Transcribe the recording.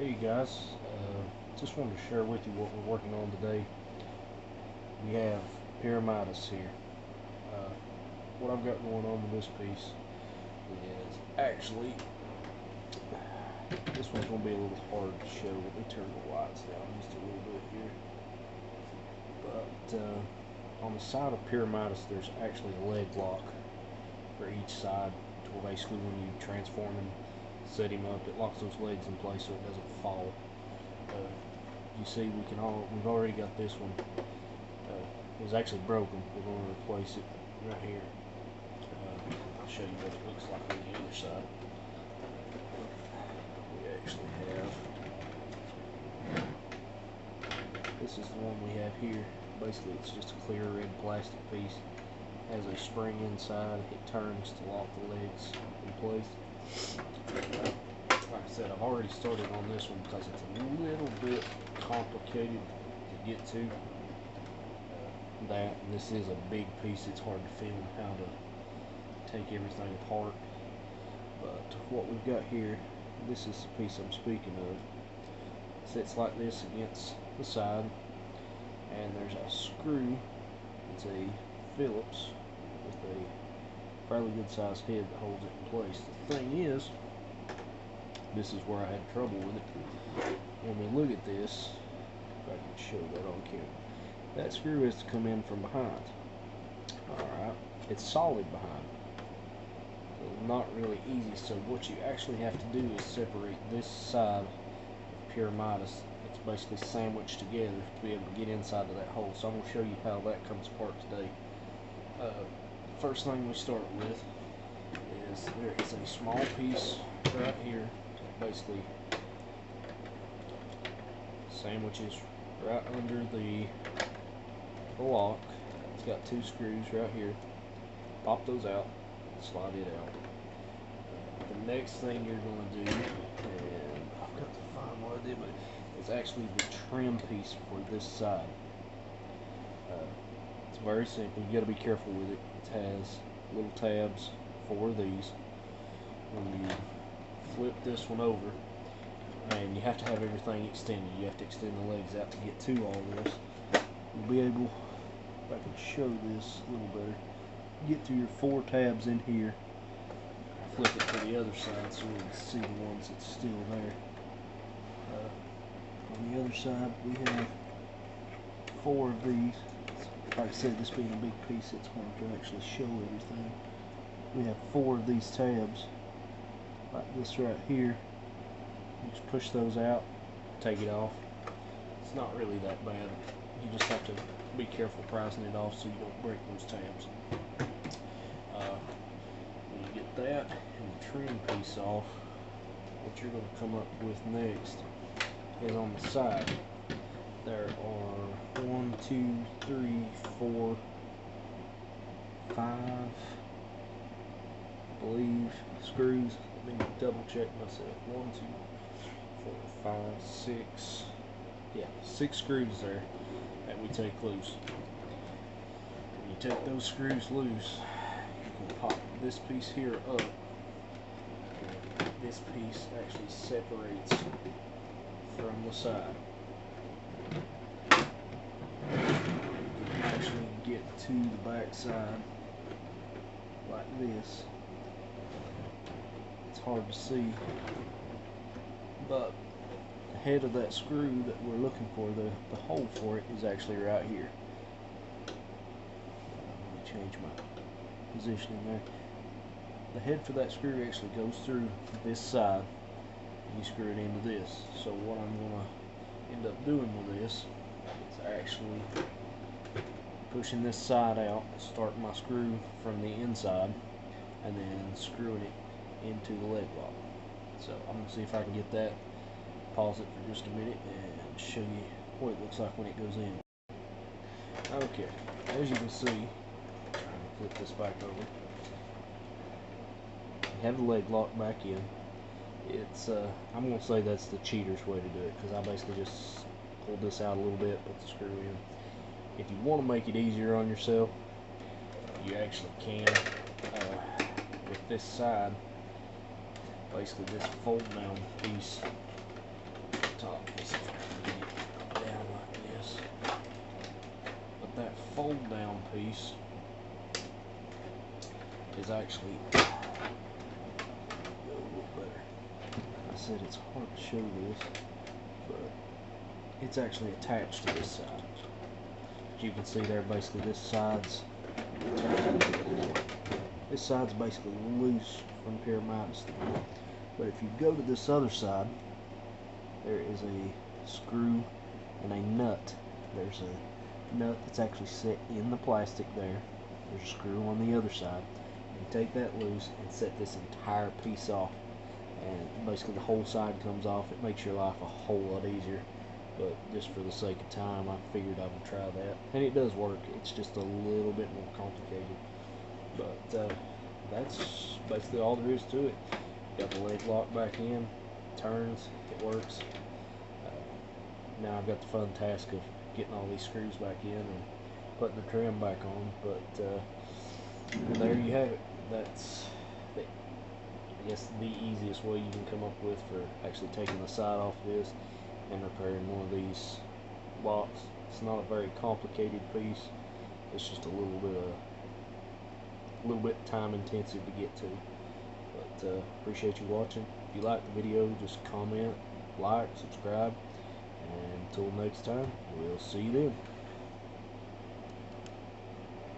Hey guys, just wanted to share with you what we're working on today. We have Pyramidas here. What I've got going on with this piece is actually, this one's going to be a little hard to show. Let me turn the lights down just a little bit here. But on the side of Pyramidas, there's actually a leg lock for each side, to where basically when you transform him, set him up, it locks those legs in place so it doesn't fall. You see, we've already got this one. It was actually broken. We're going to replace it right here. I'll show you what it looks like on the other side. We actually have, this is the one we have here. Basically, it's just a clear red plastic piece. Has a spring inside. It turns to lock the legs in place. Like I said, I've already started on this one because it's a little bit complicated to get to. And this is a big piece. It's hard to film how to take everything apart. But what we've got here, this is the piece I'm speaking of. It sits like this against the side, and there's a screw. It's a Phillips with a fairly good sized head that holds it in place. The thing is, this is where I had trouble with it. When we look at this, if I can show that on camera, that screw is to come in from behind. Alright, it's solid behind, so not really easy. So what you actually have to do is separate this side of Pyramidas. It's basically sandwiched together to be able to get inside of that hole. So I'm going to show you how that comes apart today. First thing we start with is there is a small piece right here, basically sandwiches right under the lock. It's got two screws right here. Pop those out, slide it out. The next thing you're going to do, and I've got to find what I did, but it's actually the trim piece for this side. It's very simple. You got to be careful with it. It has little tabs for these. When you flip this one over, and you have to have everything extended. You have to extend the legs out to get to all this. You'll be able, if I can show this a little better, get to your 4 tabs in here. Flip it to the other side so we can see the ones that's still there. On the other side, we have 4 of these. Like I said, this being a big piece, it's hard to actually show everything. We have 4 of these tabs, like this right here. You just push those out, take it off. It's not really that bad. You just have to be careful prizing it off so you don't break those tabs. When you get that and the trim piece off, what you're going to come up with next is on the side. There are 1, 2, 3, 4, 5, I believe, screws. Let me double check myself. 1, 2, 4, 5, 6. Yeah, 6 screws there that we take loose. When you take those screws loose, you can pop this piece here up. This piece actually separates from the side. You can actually get to the back side like this. It's hard to see, but the head of that screw that we're looking for, the hole for it, is actually right here. Let me change my positioning there. The head for that screw actually goes through this side, and you screw it into this. So what I'm going to end up doing with this is actually pushing this side out, starting my screw from the inside, and then screwing it into the leg lock. So I'm going to see if I can get that, pause it for just a minute, and show you what it looks like when it goes in. Okay, as you can see, I'm going to flip this back over. You have the leg lock back in. It's I'm going to say that's the cheater's way to do it, because I basically just pulled this out a little bit, put the screw in. If you want to make it easier on yourself, you actually can. With this side, basically this fold down piece, piece is actually a little better. I said it's hard to show this, but it's actually attached to this side. As you can see there, basically this side's basically loose from Pyramidas. But if you go to this other side, there is a screw and a nut. There's a nut that's actually set in the plastic there. There's a screw on the other side. You take that loose and set this entire piece off, and basically the whole side comes off. It makes your life a whole lot easier, but just for the sake of time, I figured I would try that, and it does work. It's just a little bit more complicated, but that's basically all there is to it. Got the leg lock back in, turns, it works. Now I've got the fun task of getting all these screws back in and putting the trim back on, but there you have it. That's I guess the easiest way you can come up with for actually taking the side off this and repairing one of these blocks. It's not a very complicated piece. It's just a little bit time intensive to get to. But appreciate you watching. If you like the video, just comment, like, subscribe, and until next time, we'll see you then.